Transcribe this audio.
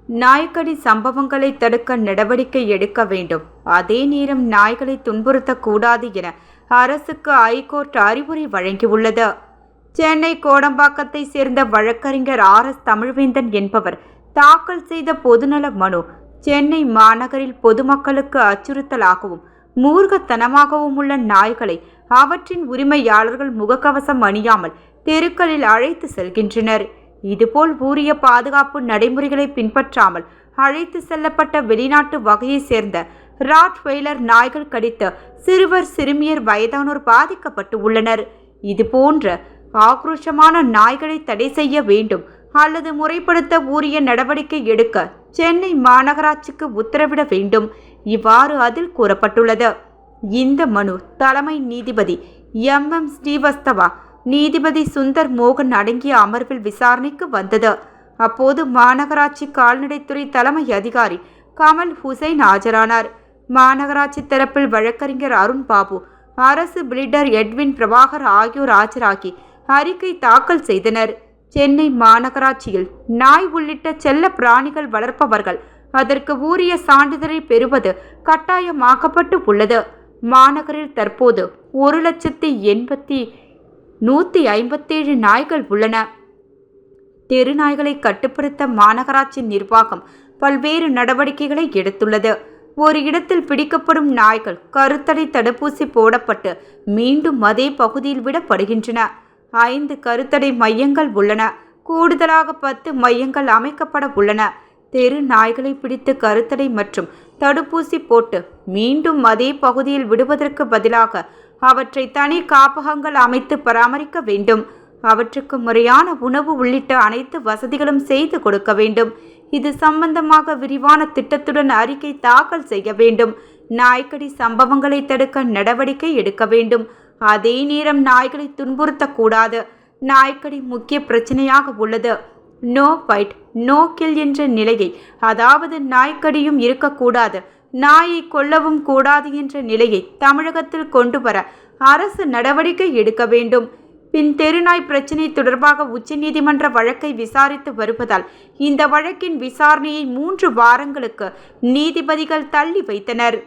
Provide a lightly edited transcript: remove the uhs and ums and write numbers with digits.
நாய்க்கடி சம்பவங்களை தடுக்க நடவடிக்கை எடுக்க வேண்டும். அதே நேரம் நாய்களை துன்புறுத்தக்கூடாது என அரசுக்கு ஐகோர்ட் அறிவுரை வழங்கியுள்ளது. சென்னை கோடம்பாக்கத்தை சேர்ந்த வழக்கறிஞர் RS தமிழ்வேந்தன் என்பவர் தாக்கல் செய்த பொதுநல மனு சென்னை மாநகரில் பொதுமக்களுக்கு அச்சுறுத்தலாகவும் மூர்க்கத்தனமாகவும் உள்ள நாய்களை அவற்றின் உரிமையாளர்கள் முகக்கவசம் அணியாமல் தெருக்களில் அழைத்து செல்கின்றனர். இதுபோல் உரிய பாதுகாப்பு நடைமுறைகளை பின்பற்றாமல் அழைத்து செல்லப்பட்ட வெளிநாட்டு வகையை சேர்ந்த ராட்வெய்லர் நாய்கள் கடித்து சிறுவர் சிறுமியர் வயதானோர் பாதிக்கப்பட்டு உள்ளனர். இதுபோன்ற ஆக்ரோஷமான நாய்களை தடை செய்ய வேண்டும் அல்லது முறைப்படுத்த உரிய நடவடிக்கை எடுக்க சென்னை மாநகராட்சிக்கு உத்தரவிட வேண்டும். இவ்வாறு அதில் கூறப்பட்டுள்ளது. இந்த மனு தலைமை நீதிபதி MM ஸ்ரீவஸ்தவா, நீதிபதி சுந்தர் மோகன் அடங்கிய அமர்வில் விசாரணைக்கு வந்தது. அப்போது மாநகராட்சி கால்நடைத்துறை தலைமை அதிகாரி கமல் ஹுசைன் ஆஜரானார். மாநகராட்சி தரப்பில் வழக்கறிஞர் அருண் பாபு, அரசு பில்டர் எட்வின் பிரபாகர் ஆகியோர் ஆஜராகி அறிக்கை தாக்கல் செய்தனர். சென்னை மாநகராட்சியில் நாய் உள்ளிட்ட செல்ல பிராணிகள் வளர்ப்பவர்கள் அதற்கு உரிய சான்றிதழை பெறுவது கட்டாயமாக்கப்பட்டு உள்ளது. மாநகரில் தற்போது 1,80,157 நாய்கள் உள்ளன. தெரு நாய்களை கட்டுப்படுத்த மாநகராட்சி நிர்வாகம் பல்வேறு நடவடிக்கைகளை எடுத்துள்ளது. ஒரு இடத்தில் பிடிக்கப்படும் நாய்கள் கருத்தடை தடுப்பூசி போடப்பட்டு மீண்டும் அதே பகுதியில் விடப்படுகின்றன. 5 கருத்தடை மையங்கள் உள்ளன. கூடுதலாக 10 மையங்கள் அமைக்கப்பட உள்ளன. தெரு நாய்களை பிடித்து கருத்தடை மற்றும் தடுப்பூசி போட்டு மீண்டும் அதே பகுதியில் விடுவதற்கு பதிலாக அவற்றை தனி காப்பகங்கள் அமைத்து பராமரிக்க வேண்டும். அவற்றுக்கு முறையான உணவு உள்ளிட்ட அனைத்து வசதிகளும் செய்து கொடுக்க வேண்டும். இது சம்பந்தமாக விரிவான திட்டத்துடன் அறிக்கை தாக்கல் செய்ய வேண்டும். நாய்க்கடி சம்பவங்களை தடுக்க நடவடிக்கை எடுக்க வேண்டும். அதே நேரம் நாய்களை துன்புறுத்தக்கூடாது. நாய்க்கடி முக்கிய பிரச்சனையாக உள்ளது. நோ ஃபைட் நோ கில் என்ற நிலையை, அதாவது நாய்க்கடியும் இருக்கக்கூடாது, நாயை கொல்லவும் கூடாது என்ற நிலையை தமிழகத்தில் கொண்டு வர அரசு நடவடிக்கை எடுக்க வேண்டும். பின் தெருநாய் பிரச்சினை தொடர்பாக உச்சநீதிமன்ற வழக்கை விசாரித்து வருவதால் இந்த வழக்கின் விசாரணையை 3 வாரங்களுக்கு நீதிபதிகள் தள்ளி வைத்தனர்.